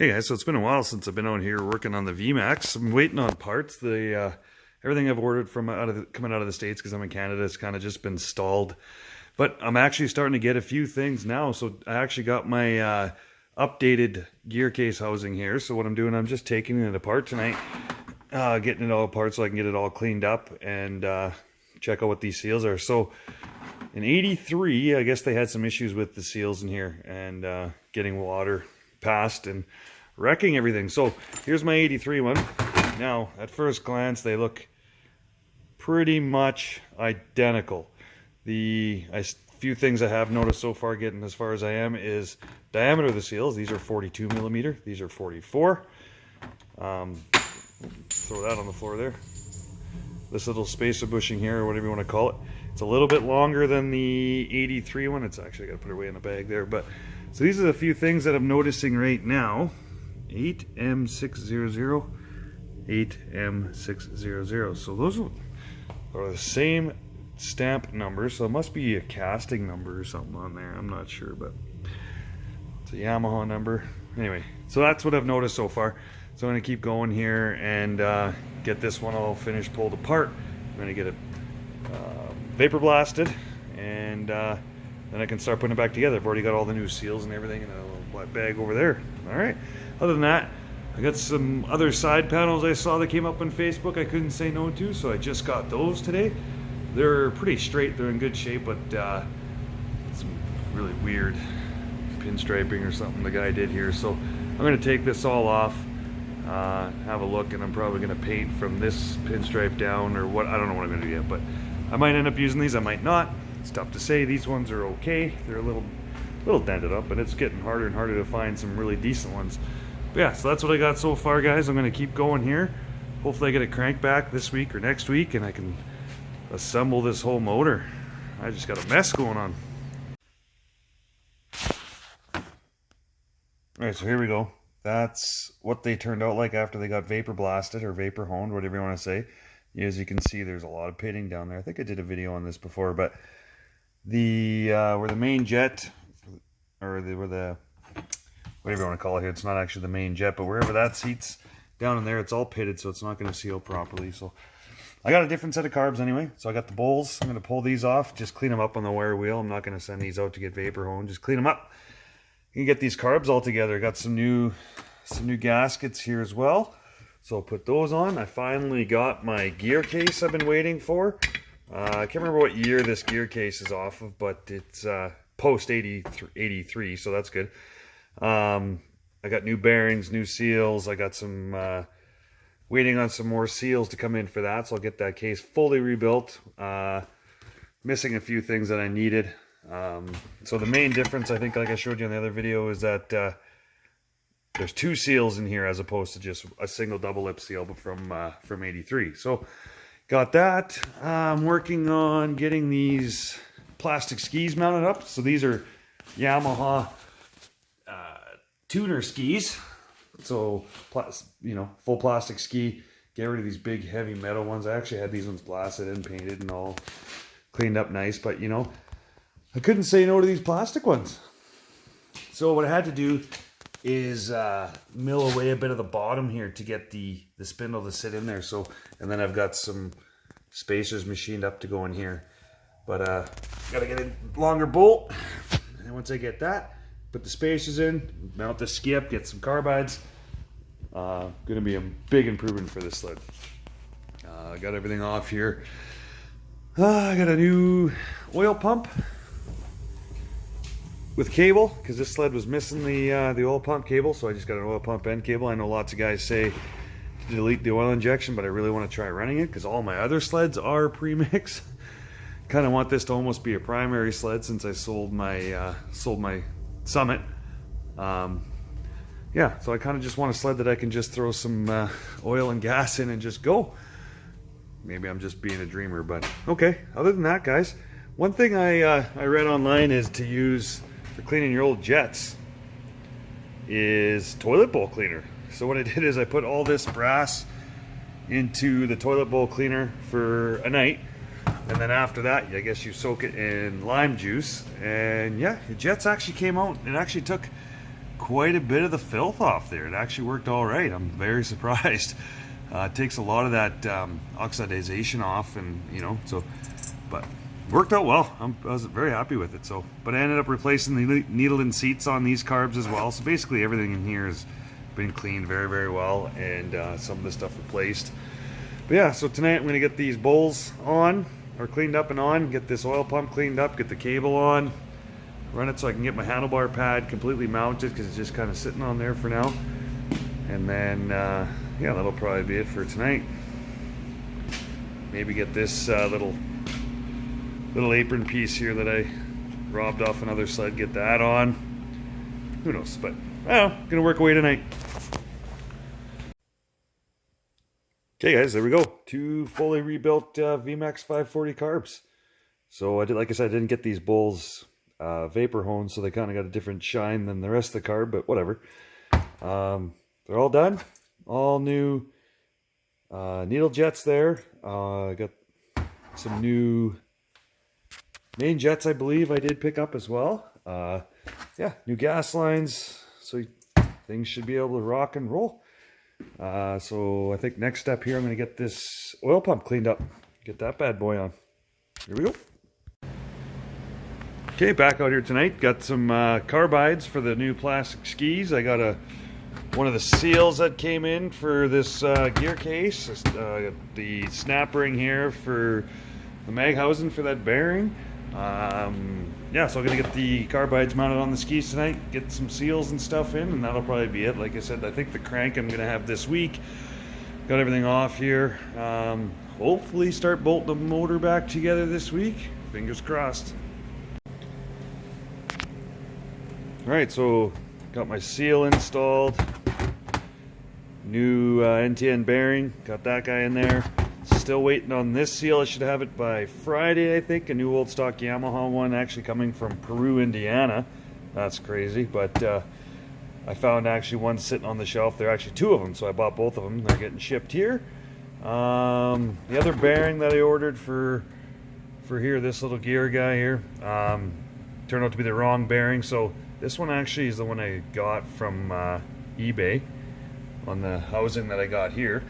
Hey guys, so it's been a while since I've been out here working on the Vmax. I'm waiting on parts. Everything I've ordered from coming out of the States, because I'm in Canada, has kind of just been stalled. But I'm actually starting to get a few things now. So I actually got my updated gear case housing here. So what I'm doing, I'm just taking it apart tonight, getting it all apart so I can get it all cleaned up and check out what these seals are. So in '83, I guess they had some issues with the seals in here and getting water past and wrecking everything. So here's my '83 one. Now at first glance they look pretty much identical. The few things I have noticed so far, getting as far as I am, is diameter of the seals. These are 42 millimeter, these are 44. Throw that on the floor there. This little spacer bushing here, or whatever you want to call it, it's a little bit longer than the '83 one. It's actually, I gotta put it away in the bag there. But so these are the few things that I'm noticing right now. 8M600, 8M600. So those are the same stamp number. So it must be a casting number or something on there. I'm not sure, but it's a Yamaha number. Anyway, so that's what I've noticed so far. So I'm going to keep going here and get this one all finished, pulled apart. I'm going to get it vapor blasted, and then I can start putting it back together. I've already got all the new seals and everything in a little black bag over there. All right. Other than that, I got some other side panels I saw that came up on Facebook I couldn't say no to, so I just got those today. They're pretty straight. They're in good shape, but some really weird pinstriping or something the guy did here. So I'm going to take this all off, have a look, and I'm probably going to paint from this pinstripe down, or what. I don't know what I'm going to do yet, but I might end up using these. I might not. It's tough to say. These ones are okay. They're a little dented up, but it's getting harder and harder to find some really decent ones. But yeah, so that's what I got so far, guys. I'm going to keep going here. Hopefully I get it cranked back this week or next week, and I can assemble this whole motor. I just got a mess going on. Alright, so here we go. That's what they turned out like after they got vapor blasted, or vapor honed, whatever you want to say. As you can see, there's a lot of pitting down there. I think I did a video on this before, but where the main jet, or where the whatever you want to call it here, it's not actually the main jet, but wherever that seats down in there, it's all pitted, so it's not going to seal properly. So I got a different set of carbs anyway. So I got the bowls. I'm going to pull these off, just clean them up on the wire wheel. I'm not going to send these out to get vapor honed, just clean them up. You can get these carbs all together. Got some new gaskets here as well, so I'll put those on. I finally got my gear case I've been waiting for. I can't remember what year this gear case is off of, but it's post 83, so that's good. I got new bearings, new seals. I got some waiting on some more seals to come in for that, so I'll get that case fully rebuilt. Missing a few things that I needed. So the main difference, I think, like I showed you in the other video, is that there's two seals in here as opposed to just a single double lip seal from '83. So got that. I'm working on getting these plastic skis mounted up. So these are Yamaha tuner skis. So full plastic ski. Get rid of these big heavy metal ones. I actually had these ones blasted and painted and all cleaned up nice, but I couldn't say no to these plastic ones. So what I had to do is mill away a bit of the bottom here to get the spindle to sit in there. So, and then I've got some spacers machined up to go in here. But gotta get a longer bolt. And once I get that, put the spacers in, mount the ski up, get some carbides. Gonna be a big improvement for this sled. I got everything off here. I got a new oil pump with cable, because this sled was missing the oil pump cable, so I just got an oil pump end cable. I know lots of guys say to delete the oil injection, but I really want to try running it because all my other sleds are premix. Kind of want this to almost be a primary sled since I sold my Summit. Yeah, so I kind of just want a sled that I can just throw some oil and gas in and just go. Maybe I'm just being a dreamer, but okay. Other than that, guys, one thing I read online is to use for cleaning your old jets is toilet bowl cleaner. So what I did is I put all this brass into the toilet bowl cleaner for a night, and then after that, I guess you soak it in lime juice, and yeah, your jets actually came out. It actually took quite a bit of the filth off there. It actually worked all right. I'm very surprised. It takes a lot of that oxidization off, and you know, so, but worked out well. I was very happy with it. So, but I ended up replacing the needle and seats on these carbs as well. So basically everything in here has been cleaned very, very well, and some of the stuff replaced. But yeah, so tonight I'm going to get these bowls on, or cleaned up and on, get this oil pump cleaned up, get the cable on, run it so I can get my handlebar pad completely mounted, because it's just kind of sitting on there for now. And then yeah, that'll probably be it for tonight. Maybe get this little apron piece here that I robbed off another sled, get that on. Who knows, but well, gonna work away tonight. Okay guys, there we go. 2 fully rebuilt Vmax 540 carbs. So I did, like I said, I didn't get these bowls vapor honed, so they kind of got a different shine than the rest of the carb, but whatever. They're all done. All new needle jets there. I got some new main jets, I believe I did pick up as well. Yeah, new gas lines, so things should be able to rock and roll. So I think next step here, I'm going to get this oil pump cleaned up, get that bad boy on. Here we go. Okay, back out here tonight. Got some carbides for the new plastic skis. I got one of the seals that came in for this gear case. The snap ring here for the mag housing for that bearing. Yeah, so I'm gonna get the carbides mounted on the skis tonight, get some seals and stuff in, and that'll probably be it. Like I said, I think the crank I'm gonna have this week. Got everything off here. Hopefully start bolting the motor back together this week. Fingers crossed. Alright, so got my seal installed. New NTN bearing, got that guy in there. Still waiting on this seal. I should have it by Friday, I think. A new old stock Yamaha one, actually coming from Peru, Indiana. That's crazy, but I found actually one sitting on the shelf. There are actually 2 of them, so I bought both of them. They're getting shipped here. The other bearing that I ordered for here, this little gear guy here, turned out to be the wrong bearing. So this one actually is the one I got from eBay on the housing that I got here.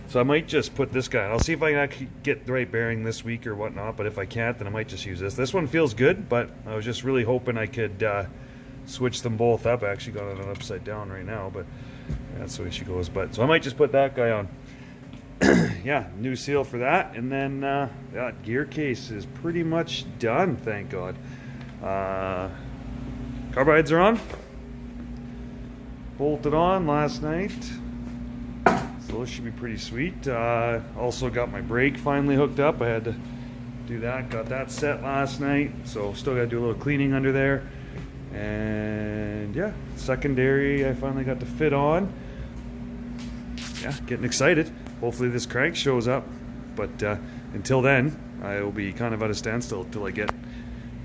So I might just put this guy on. I'll see if I can actually get the right bearing this week or whatnot, but if I can't, then I might just use this. This one feels good, but I was just really hoping I could switch them both up. I actually got it on upside down right now, but that's the way she goes. But so I might just put that guy on. Yeah, new seal for that, and then that gear case is pretty much done, thank God. Carbides are on. Bolted on last night. So this should be pretty sweet. Also got my brake finally hooked up. I had to do that. Got that set last night. So still got to do a little cleaning under there. And yeah, secondary I finally got to fit on. Yeah, getting excited. Hopefully this crank shows up. But until then, I will be kind of at a standstill until I get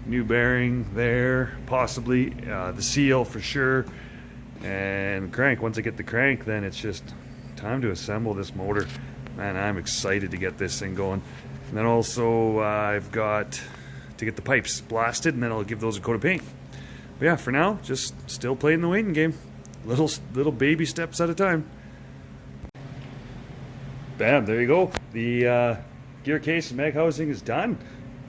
new bearing there, possibly the seal for sure, and crank. Once I get the crank, then it's just time to assemble this motor. Man, I'm excited to get this thing going. And then also I've got to get the pipes blasted, and then I'll give those a coat of paint. But yeah, for now, just still playing the waiting game, little baby steps at a time. Bam, there you go. The gear case and mag housing is done.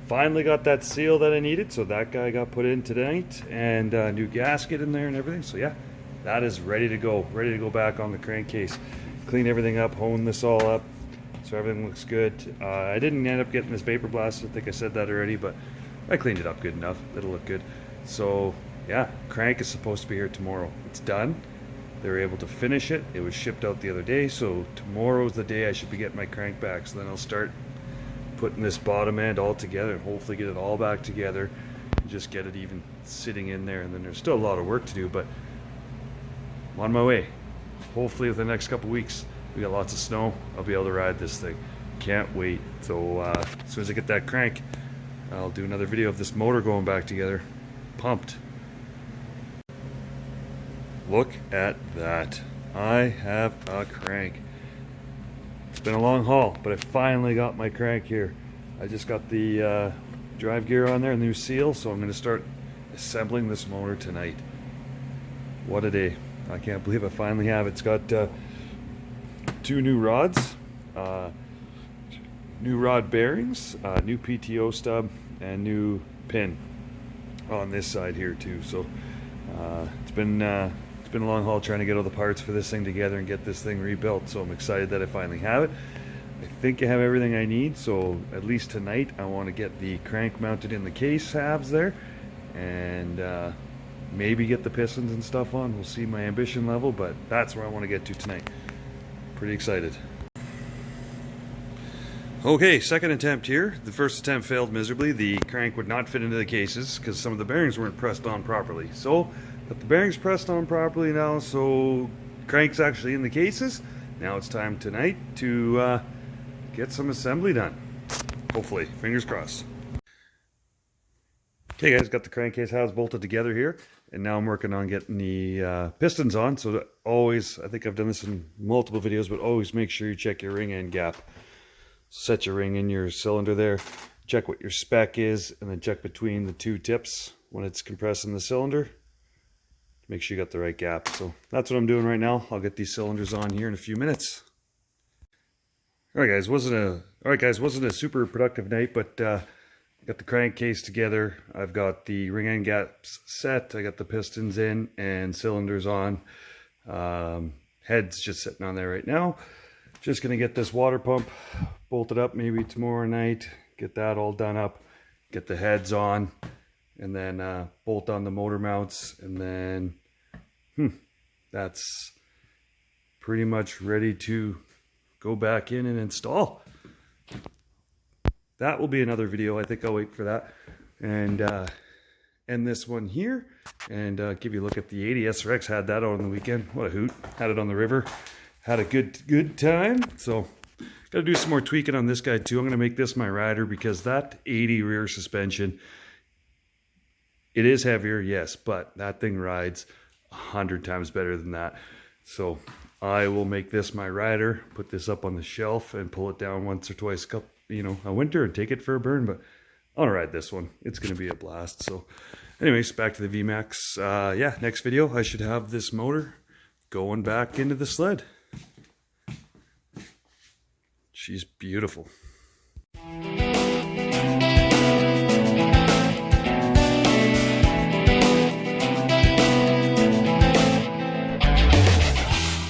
Finally got that seal that I needed, so that guy got put in tonight, and new gasket in there and everything. So yeah, that is ready to go back on the crankcase. Clean everything up, hone this all up, so everything looks good. I didn't end up getting this vapor blasted. I think I said that already, but I cleaned it up good enough. It'll look good. So yeah, crank is supposed to be here tomorrow. It's done. They were able to finish it. It was shipped out the other day, so tomorrow's the day I should be getting my crank back. So then I'll start putting this bottom end all together and hopefully get it all back together and just get it even sitting in there. And then there's still a lot of work to do, but I'm on my way. Hopefully within the next couple weeks, we got lots of snow, I'll be able to ride this thing. Can't wait. So as soon as I get that crank, I'll do another video of this motor going back together. Pumped. Look at that. I have a crank. It's been a long haul, but I finally got my crank here. I just got the drive gear on there, new seal, so I'm going to start assembling this motor tonight. What a day. I can't believe I finally have it. It's got 2 new rods, new rod bearings, new PTO stub, and new pin on this side here too. So it's been a long haul trying to get all the parts for this thing together and get this thing rebuilt. So I'm excited that I finally have it. I think I have everything I need, so at least tonight I want to get the crank mounted in the case halves there, and maybe get the pistons and stuff on. We'll see my ambition level, but that's where I want to get to tonight. Pretty excited. Okay, second attempt here. The first attempt failed miserably. The crank would not fit into the cases because some of the bearings weren't pressed on properly. So, got the bearings pressed on properly now, so crank's actually in the cases. Now it's time tonight to get some assembly done. Hopefully, fingers crossed. Okay guys, got the crankcase halves bolted together here, and now I'm working on getting the pistons on. So always, I think I've done this in multiple videos, but always make sure you check your ring end gap. Set your ring in your cylinder there, check what your spec is, and then check between the 2 tips when it's compressing the cylinder. Make sure you got the right gap. So that's what I'm doing right now. I'll get these cylinders on here in a few minutes. Alright guys, wasn't a super productive night, but got the crankcase together. I've got the ring end gaps set. I got the pistons in and cylinders on. Head's just sitting on there right now. Just gonna get this water pump bolted up maybe tomorrow night. Get that all done up. Get the heads on, and then bolt on the motor mounts, and then that's pretty much ready to go back in and install. That will be another video. I think I'll wait for that and end this one here and give you a look at the 80 SRX. Had that on the weekend. What a hoot. Had it on the river. Had a good time. So got to do some more tweaking on this guy too. I'm going to make this my rider because that 80 rear suspension, it is heavier, yes, but that thing rides 100 times better than that. So I will make this my rider, put this up on the shelf and pull it down once or twice a winter and take it for a burn. But I'll ride this one. It's going to be a blast. So anyways, back to the Vmax. Yeah, next video I should have this motor going back into the sled. She's beautiful.